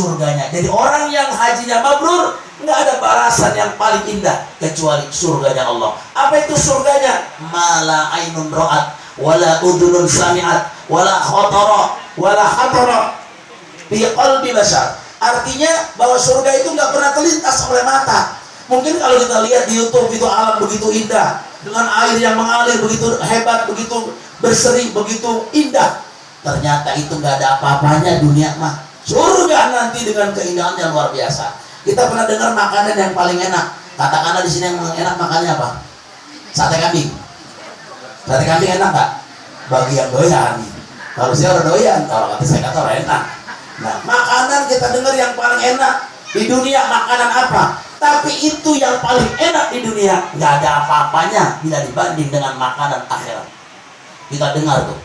surganya. Jadi orang yang hajinya mabrur, nggak ada balasan yang paling indah kecuali surganya Allah. Apa itu surganya? Mala ainun ra'at wala udhunun sami'at wala khatara fi qalbi bashar. Artinya bahwa surga itu nggak pernah terlintas oleh mata. Mungkin kalau kita lihat di YouTube itu alam begitu indah, dengan air yang mengalir begitu hebat, begitu berseri, begitu indah. Ternyata itu nggak ada apa-apanya dunia mah. Surga nanti dengan keindahan yang luar biasa. Kita pernah dengar makanan yang paling enak. Katakanlah di sini yang enak makannya apa? Sate kambing. Sate kambing enak nggak? Bagi yang doyan. Kalau saya orang doyan, kalau kata saya kata orang enak. Nah, makanan kita dengar yang paling enak di dunia makanan apa? Tapi itu yang paling enak di dunia, nggak ada apa-apanya bila dibanding dengan makanan akhirat. Kita dengar tuh,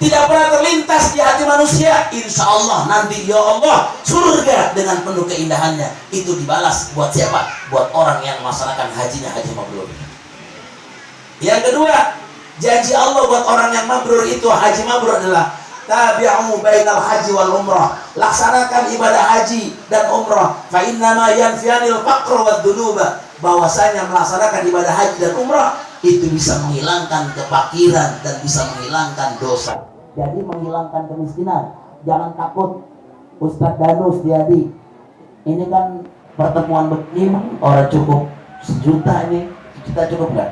tidak pernah terlintas di hati manusia. Insya Allah nanti ya Allah surga dengan penuh keindahannya itu dibalas buat siapa? Buat orang yang melaksanakan hajinya haji mabrur. Yang kedua, janji Allah buat orang yang mabrur itu haji mabrur adalah tabi'u bainal haji wal umrah. Laksanakan ibadah haji dan umrah. Fa innama yanfiyanil faqr wad dunuba. Bahwasanya melaksanakan ibadah haji dan umrah itu bisa menghilangkan kefakiran dan bisa menghilangkan dosa. Jadi menghilangkan kemiskinan. Jangan takut. Ustadz Danus Diadi, ini kan pertemuan begini orang cukup 1 juta ini. Kita cukup nggak?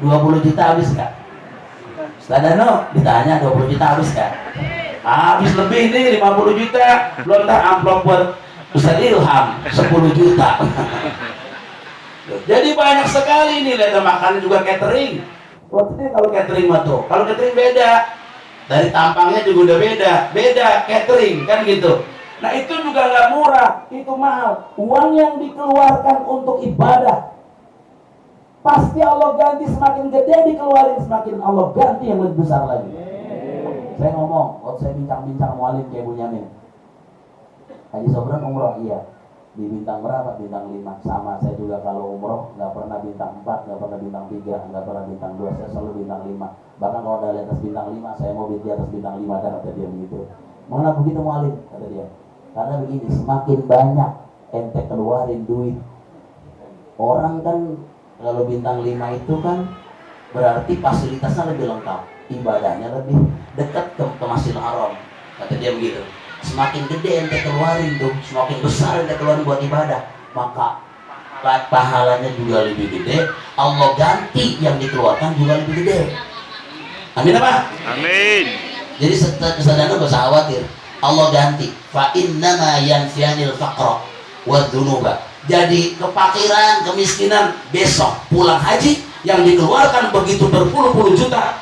20 juta habis nggak? Ustadz Dano ditanya 20 juta habis kan? Habis lebih nih 50 juta. Belum tak amplop buat Ustadz Ilham 10 juta. Jadi banyak sekali nih. Lihat makanan juga catering. Waktu kalau catering mah tuh, kalau catering beda. Dari tampangnya juga udah beda. Beda catering kan gitu. Nah itu juga nggak murah, itu mahal. Uang yang dikeluarkan untuk ibadah pasti Allah ganti, semakin gede dikeluarin semakin Allah ganti yang lebih besar lagi. Saya ngomong, waktu saya bincang-bincang mualim kayak Bu Nyamin, Haji Sobran umroh, iya. Di bintang berapa? Bintang 5. Sama, saya juga kalau umroh nggak pernah bintang 4, nggak pernah bintang 3, nggak pernah bintang 2, saya selalu bintang 5. Bahkan kalau ada di atas bintang 5, saya mau di atas bintang 5, kan kata dia begitu. Mana begitu mualim? Kata dia. Karena begini, semakin banyak ente keluarin duit, orang kan kalau bintang 5 itu kan berarti fasilitasnya lebih lengkap, ibadahnya lebih dekat ke Masjidil Haram. Kata dia begitu. Semakin gede ente keluarin tuh, semakin besar ente keluarin buat ibadah, maka pahalanya juga lebih gede. Allah ganti yang dikeluarkan juga lebih gede. Amin apa? Amin. Jadi sedangkan gak usah khawatir, Allah ganti. Fa innama yanfiyanil faqra wa dhunuba. Jadi kefakiran, kemiskinan besok pulang haji yang dikeluarkan begitu berpuluh-puluh juta.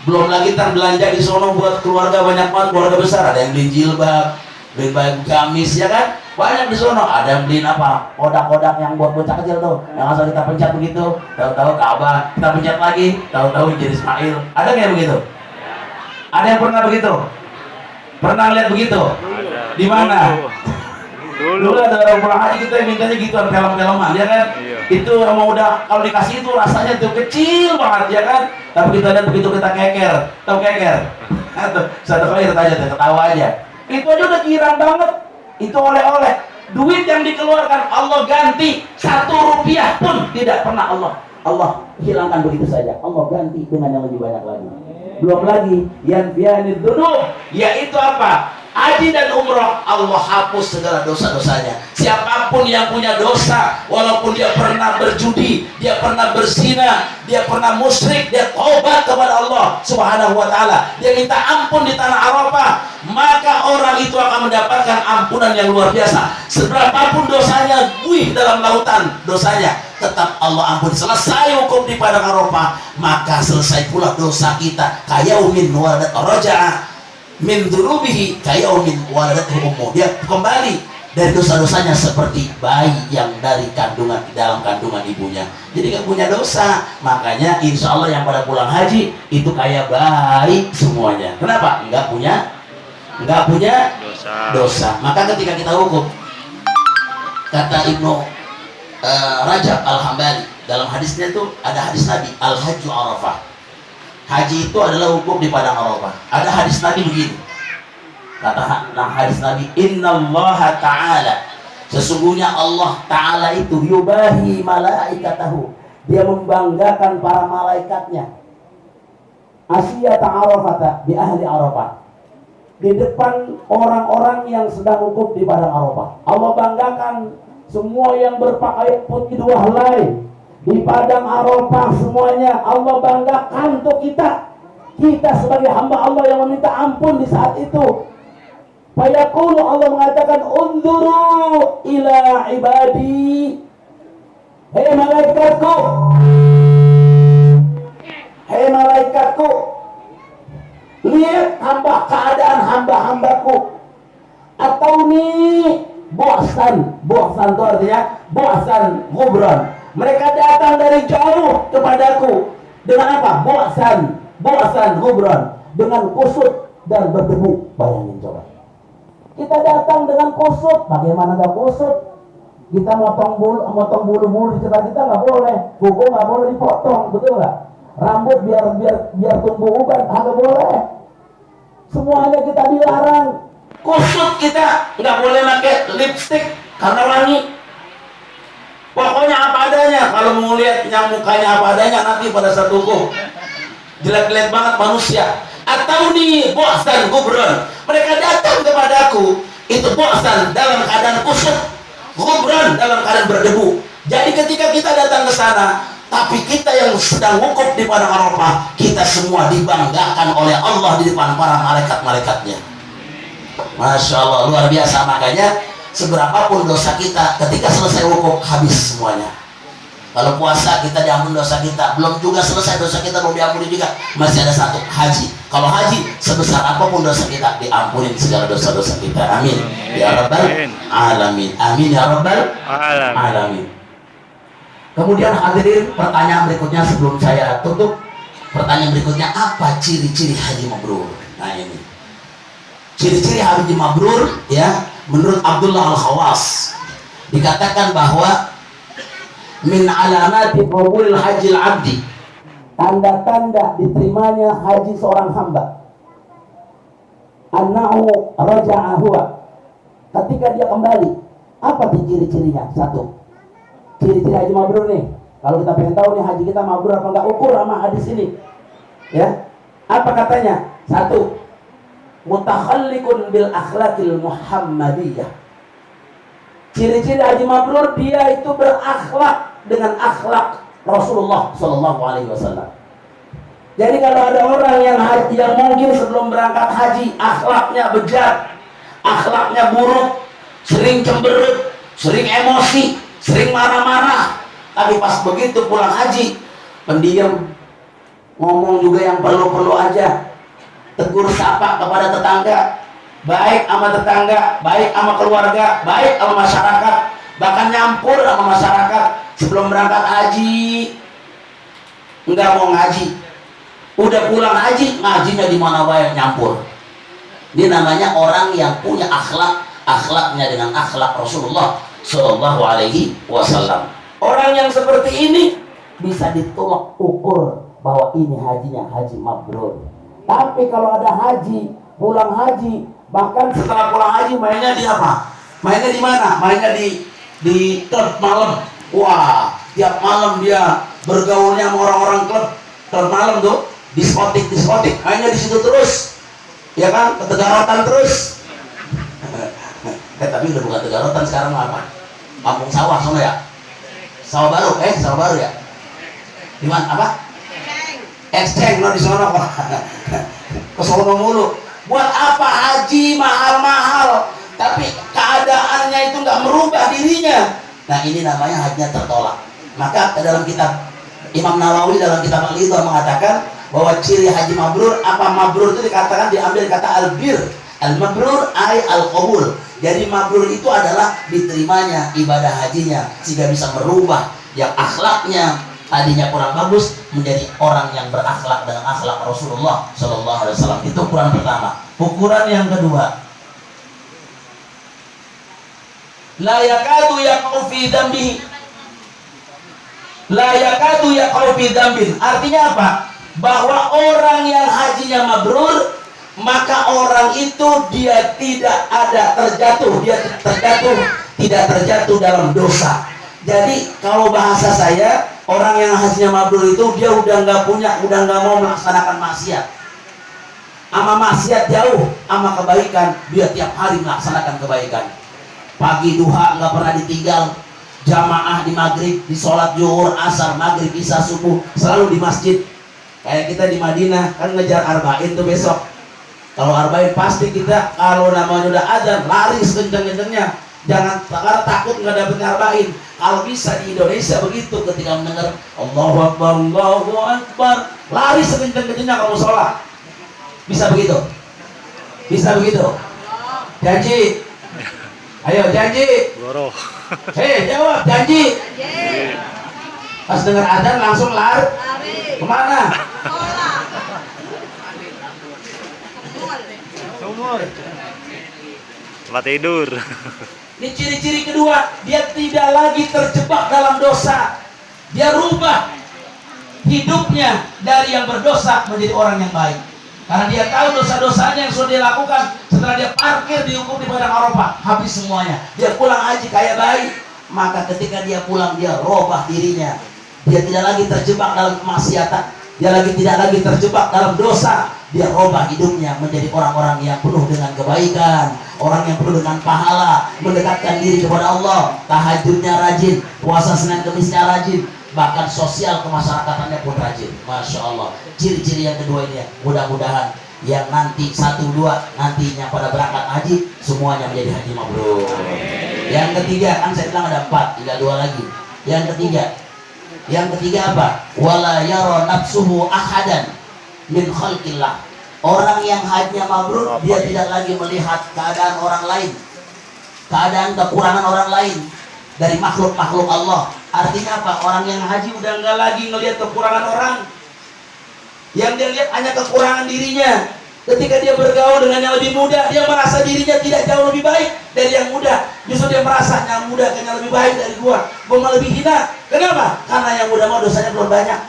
Belum lagi ntar belanja di sono buat keluarga banyak banget, keluarga besar. Ada yang beli jilbab, beli baju gamis ya kan? Banyak di sono. Ada yang beliin apa? Kodak-kodak yang buat bocah kecil tuh, yang asal kita pencet begitu, tahu-tahu Ka'bah, kita pencet lagi, tahu-tahu jadi Ismail. Ada nggak yang begitu? Ada yang pernah begitu? Pernah lihat begitu? Di mana? Dulu ada orang pulang haji kita yang mintanya gituan, film-filman ya kan? Iya. Itu emang udah kalau dikasih itu rasanya tuh kecil banget ya kan? Tapi kita lihat begitu kita keker, tahu keker? Atau satu kali aja tuh ketawa aja. Itu aja udah girang banget. Itu oleh-oleh. Duit yang dikeluarkan Allah ganti, 1 rupiah pun tidak pernah Allah hilangkan begitu saja. Allah ganti dengan yang lebih banyak lagi. Belum lagi yang bianid dzunub, yaitu apa? Haji dan umrah Allah hapus segala dosa-dosanya. Siapapun yang punya dosa, walaupun dia pernah berjudi, dia pernah berzina, dia pernah musyrik, dia taubat kepada Allah Subhanahu wa taala, dia minta ampun di tanah Arafah, maka orang itu akan mendapatkan ampunan yang luar biasa. Seberapapun dosanya buih dalam lautan dosanya, tetap Allah ampuni. Selesai hukum di padang Arafah, maka selesai pula dosa kita. Kayaumin waladat raja'a min dzunubihi kayaumin waladatuhu ummuh. Dia kembali dari dosa-dosanya seperti bayi yang dari dalam kandungan ibunya. Jadi nggak punya dosa. Makanya insya Allah yang pada pulang haji itu kayak bayi semuanya. Kenapa? Nggak punya dosa. Maka ketika kita hukum, kata Ibnu Rajab Al-Hambali dalam hadisnya itu ada hadis Nabi, Al-Hajju Arafah. Haji itu adalah hukum di padang Arafah. Ada hadis Nabi begini, Kata hadis Nabi, innallaha ta'ala, sesungguhnya Allah Ta'ala itu yubahi malaikatahu, dia membanggakan para malaikatnya, asyata arafata, di ahli Arafah, di depan orang-orang yang sedang wukuf di padang Arafah. Allah banggakan semua yang berpakaian putih dua helai di padang Arafah, semuanya Allah banggakan untuk kita sebagai hamba Allah yang meminta ampun di saat itu. Fayaqulu, Allah mengatakan, unzuru ila ibadi, hei malaikatku, hei malaikatku, lihat keadaan hamba-hambaku. Atau nih bosan itu artinya bosan, gubran. Mereka datang dari jauh kepadaku dengan apa? Bosan, gubran, dengan kusut dan berdebu. Bayangin coba. Kita datang dengan kusut, bagaimana nggak kusut? Kita motong bulu di kita nggak boleh, kuku nggak boleh dipotong, betul nggak? Rambut biar tumbuh uban nggak boleh. Semuanya kita dilarang. Kusut kita nggak boleh pakai lipstick karena wangi. Pokoknya apa adanya. Kalau mau lihat yang mukanya apa adanya nanti pada saat hukum jelek-jelek banget manusia. Atau nih bosan, gubron, mereka datang kepadaku itu bosan dalam keadaan kusut, gubron dalam keadaan berdebu. Jadi ketika kita datang ke sana, tapi kita yang sedang wukuf di padang Arafah, kita semua dibanggakan oleh Allah di depan para malaikat-malaikatnya. Masya Allah, luar biasa. Makanya seberapapun dosa kita, ketika selesai wukuf habis semuanya. Kalau puasa kita diampuni dosa kita, belum juga selesai dosa kita, belum diampuni juga, masih ada satu, haji. Kalau haji, sebesar apapun dosa kita, diampuni segala dosa-dosa kita. Amin ya rabbal alamin. Amin ya rabbal alamin. Kemudian hadirin, pertanyaan berikutnya sebelum saya tutup. Pertanyaan berikutnya, apa ciri-ciri haji mabrur? Nah ini ciri-ciri haji mabrur, ya, menurut Abdullah Al-Khawas dikatakan bahwa min alamati qabulil hajil abdi, tanda-tanda diterimanya haji seorang hamba, annahu raja'a huwa, ketika dia kembali. Apa ciri-cirinya? Satu, ciri-ciri haji mabrur nih, kalau kita pengen tahu nih haji kita mabrur apa enggak, ukur sama hadis ini, ya. Apa katanya? Satu, mutakhalliqun bil akhlaqil muhammadiyah. Ciri-ciri haji mabrur, dia itu berakhlak dengan akhlak Rasulullah Shallallahu Alaihi Wasallam. Jadi kalau ada orang yang mungkin sebelum berangkat haji akhlaknya bejat, akhlaknya buruk, sering cemberut, sering emosi, sering marah-marah, tapi pas begitu pulang haji pendiam, ngomong juga yang perlu-perlu aja, tegur sapa kepada tetangga, baik sama tetangga, baik sama keluarga, baik sama masyarakat, bahkan nyampur sama masyarakat. Sebelum berangkat haji nggak mau ngaji, udah pulang haji ngajinya di mana wae, nyampur. Ini namanya orang yang punya akhlaknya dengan akhlak Rasulullah Shallallahu Alaihi Wasallam. Orang yang seperti ini bisa ditolak ukur bahwa ini hajinya haji mabrur. Tapi kalau ada haji pulang haji, bahkan setelah pulang haji mainnya di apa? Mainnya di mana? Mainnya di klub malam. Wah, tiap malam dia bergaulnya sama orang-orang klub malam tuh, diskotik, mainnya di situ terus, ya kan? Ketegarotan terus. Tapi udah bukan Tegarotan sekarang, apa? Kampung Sawah sana ya? Sawah baru ya? Di mana? Apa? Exchange, no di sana Pak. Ke sono mulu. Buat apa haji mahal-mahal tapi keadaannya itu nggak merubah dirinya? Nah ini namanya hajinya tertolak. Maka dalam kitab Imam Nawawi dalam kitab Al-Idhah mengatakan bahwa ciri haji mabrur, apa mabrur itu dikatakan diambil kata al-bir, al-mabrur ay al-qabul. Jadi mabrur itu adalah diterimanya ibadah hajinya sehingga bisa merubah yang akhlaknya tadinya kurang bagus menjadi orang yang berakhlak dengan akhlak Rasulullah Shallallahu Alaihi Wasallam. Itu ukuran pertama. Ukuran yang kedua, la yakadu yaqau fi dambi, la yakadu yaqau fi dambin. Artinya apa? Bahwa orang yang hajinya mabrur maka orang itu dia tidak ada terjatuh, tidak terjatuh dalam dosa. Jadi kalau bahasa saya, orang yang hajinya mabrur itu dia udah nggak mau melaksanakan maksiat. Ama maksiat jauh, ama kebaikan dia tiap hari melaksanakan kebaikan. Pagi duha nggak pernah ditinggal, jamaah di maghrib, di sholat zuhur, asar, maghrib, isya, subuh selalu di masjid. Kayak kita di Madinah kan ngejar arba'in tuh besok. Kalau arba'in pasti kita kalau namanya udah azan lari sekencang-kencangnya. Jangan karena takut nggak dapet arba'in. Kalau bisa di Indonesia begitu, ketika mendengar Allahu Akbar, Allahu Akbar, lari sekencang-kencangnya kamu sholat. Bisa begitu? Bisa begitu? Janji? Ayo janji. Hei jawab janji. Pas dengar adzan langsung lari. Kemana? Sumur. Tempat tidur. Ini ciri-ciri kedua, dia tidak lagi terjebak dalam dosa. Dia rubah hidupnya dari yang berdosa menjadi orang yang baik. Karena dia tahu dosa-dosanya yang sudah dia lakukan. Setelah dia parkir dihukum di padang Arafah, habis semuanya. Dia pulang haji kayak baik. Maka ketika dia pulang, dia robah dirinya. Dia tidak lagi terjebak dalam kemaksiatan. Dia tidak lagi terjebak dalam dosa. Dia robah hidupnya menjadi orang-orang yang penuh dengan kebaikan, orang yang penuh dengan pahala, mendekatkan diri kepada Allah. Tahajudnya rajin, puasa Senin Kemisnya rajin, bahkan sosial kemasyarakatannya pun rajin. Masya Allah. Ciri-ciri yang kedua ini ya, mudah-mudahan yang nanti 1, 2 nantinya pada berangkat haji semuanya menjadi haji mabrur. Yang ketiga, kan saya bilang ada 4, tinggal 2 lagi. Yang ketiga apa? Wala yara nafsuhu ahadan min khalqillah. Orang yang hajinya mabrur, dia tidak lagi melihat keadaan orang lain, keadaan kekurangan orang lain dari makhluk-makhluk Allah. Artinya apa? Orang yang haji udah nggak lagi ngelihat kekurangan orang. Yang dia lihat hanya kekurangan dirinya. Ketika dia bergaul dengan yang lebih muda, dia merasa dirinya tidak jauh lebih baik dari yang muda. Justru dia merasa yang muda kayaknya lebih baik dari gua mah lebih hina. Kenapa? Karena yang muda mau dosanya belum banyak,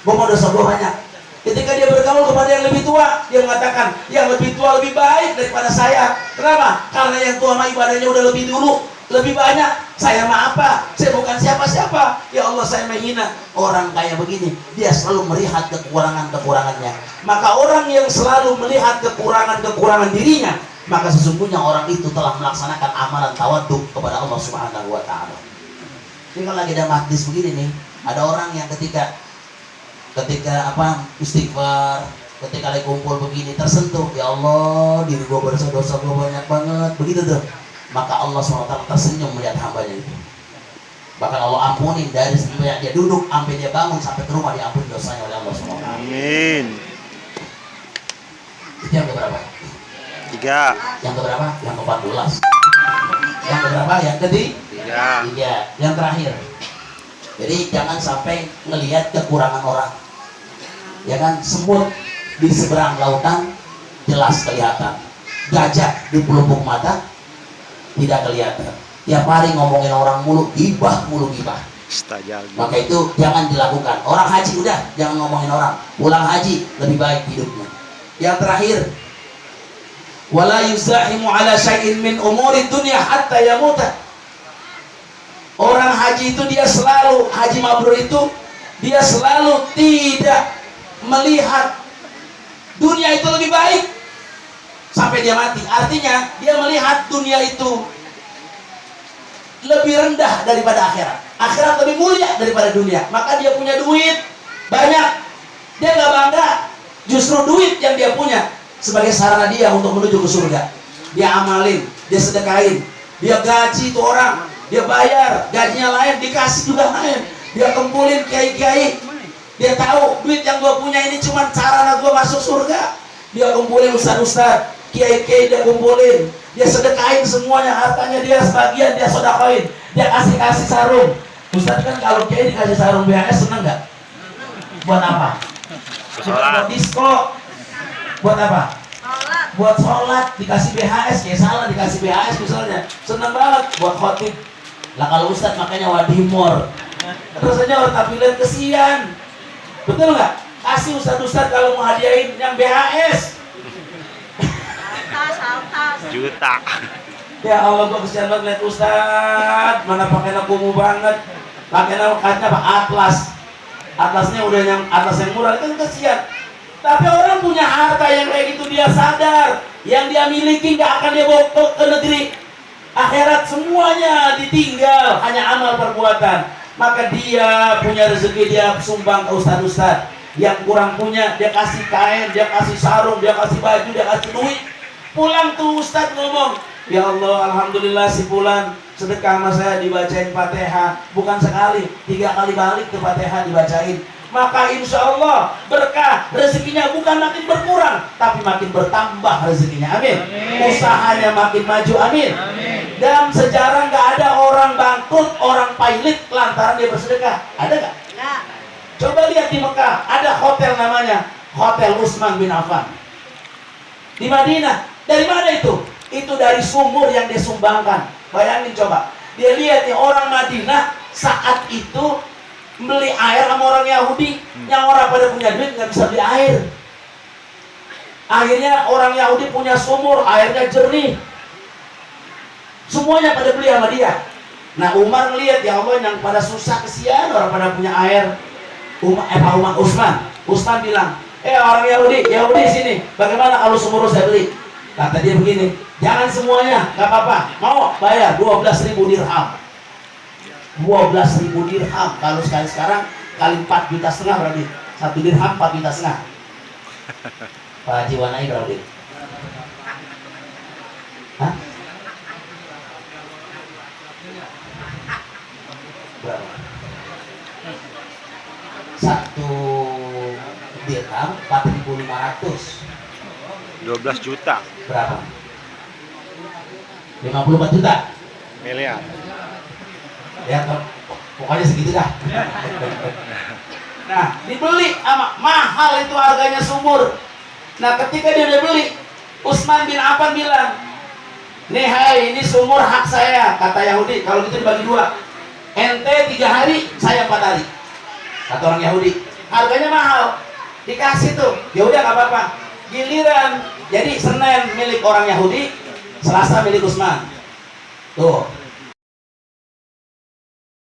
gua mau dosa gua banyak. Ketika dia bergaul kepada yang lebih tua, dia mengatakan yang lebih tua lebih baik daripada saya. Kenapa? Karena yang tua mah ibadahnya udah lebih dulu, lebih banyak. Saya mah apa? Saya bukan siapa-siapa. Ya Allah, saya menghina. Orang kayak begini, dia selalu melihat kekurangan-kekurangannya. Maka orang yang selalu melihat kekurangan-kekurangan dirinya, maka sesungguhnya orang itu telah melaksanakan amalan tawaduk kepada Allah Subhanahu wa Ta'ala. Ini kalau lagi ada majlis begini nih, ada orang yang ketika istighfar, ketika lagi kumpul begini tersentuh, ya Allah, diri gua berdosa gua banyak banget, begitu tuh. Maka Allah SWT tersenyum melihat hambanya itu. Bahkan Allah ampunin dari sejak dia duduk sampai dia bangun sampai ke rumah, diampuni dosanya oleh Allah SWT. Amin. Itu yang keberapa? 3. Yang keberapa? Yang ke-14. Yang keberapa? Yang ketiga. Yang terakhir. Jadi jangan sampai ngelihat kekurangan orang. Ya kan, semut di seberang lautan jelas kelihatan. Gajah di pelupuk mata tidak kelihatan. Tiap hari ngomongin orang mulu gibah. Maka itu jangan dilakukan. Orang haji udah jangan ngomongin orang. Pulang haji lebih baik hidupnya. Yang terakhir, wala yuzahimu ala syai'in min umuri dunya hatta yamuta. Orang haji itu dia selalu, haji mabrur itu dia selalu tidak melihat dunia itu lebih baik sampai dia mati. Artinya dia melihat dunia itu lebih rendah daripada akhirat. Akhirat lebih mulia daripada dunia. Maka dia punya duit banyak, dia nggak bangga. Justru duit yang dia punya sebagai sarana dia untuk menuju ke surga. Dia amalin, dia sedekahin, dia gaji itu orang, dia bayar, gajinya lain, dikasih juga lain. Dia kumpulin kiai-kiai. Dia tahu duit yang gua punya ini cuma sarana gua masuk surga. Dia kumpulin ustaz-ustaz, kiai-kiai dia kumpulin. Dia sedekahin semuanya, hartanya dia sebagian dia sedekahin. Dia kasih sarung. Ustaz kan kalau kiai dikasih sarung BHS seneng nggak? Buat apa? Buat disko. Buat apa? Buat sholat. Dikasih BHS, kayak salah dikasih BHS misalnya, seneng banget. Buat khotib. Lah kalau ustaz makanya wadimor. Terus aja orang tampilan kesian. Betul nggak? Kasih ustaz-ustaz kalau mau hadiahin yang BHS. Juta. Ya Allah, gua kesian banget lihat Ustaz, mana pakaian kumuh banget. Pakaian katanya apa? Atlas. Atlasnya udah yang atlas yang murah, kan kesian. Tapi orang punya harta yang kayak gitu, dia sadar yang dia miliki gak akan dia bawa ke negeri akhirat, semuanya ditinggal, hanya amal perbuatan. Maka dia punya rezeki, dia sumbang ke ustaz-ustaz. Yang kurang punya, dia kasih kain, dia kasih sarung, dia kasih baju, dia kasih duit. Pulang tuh ustaz ngomong, ya Allah, alhamdulillah si Fulan sedekah sama saya, dibacain Fatihah. Bukan sekali, 3 kali balik ke Fatihah dibacain. Maka insya Allah berkah rezekinya bukan makin berkurang, tapi makin bertambah rezekinya. Amin. Usahanya makin maju. Amin. Dalam sejarah nggak ada orang bangkrut, orang pailit lantaran dia bersedekah. Ada nggak? Coba lihat di Mekah, ada hotel namanya Hotel Utsman bin Affan. Di Madinah, dari mana itu? Itu dari sumur yang dia sumbangkan. Bayangin coba, dia lihat nih orang Madinah saat itu beli air sama orang Yahudi, yang orang pada punya duit nggak bisa beli air. Akhirnya orang Yahudi punya sumur, airnya jernih. Semuanya pada beli sama dia. Nah Umar ngelihat, ya Allah, yang pada susah kesian orang pada punya air. Utsman bilang, orang Yahudi sini, bagaimana kalau sumur saya beli? Kata dia begini, jangan semuanya, nggak apa-apa, mau bayar 12.000 dirham. 12.000 dirham, kalau sekarang kali 4,5 juta berarti 1 dirham 4,5 juta. Pak Haji Wanai berapa duit? Hah? Berapa? 1 dirham 4.500. 12 juta. Berapa? 54 juta. Miliar. Ya, pokoknya segitu dah. Nah, dibeli sama mahal itu harganya sumur. Nah, ketika dia udah beli, Utsman bin Affan bilang, nih hai, ini sumur hak saya. Kata Yahudi, kalau gitu dibagi 2. Ente 3 hari, saya 4 hari. Kata orang Yahudi, harganya mahal, dikasih tuh. Ya udah nggak apa-apa. Giliran, jadi Senin milik orang Yahudi, Selasa milik Utsman. Tuh,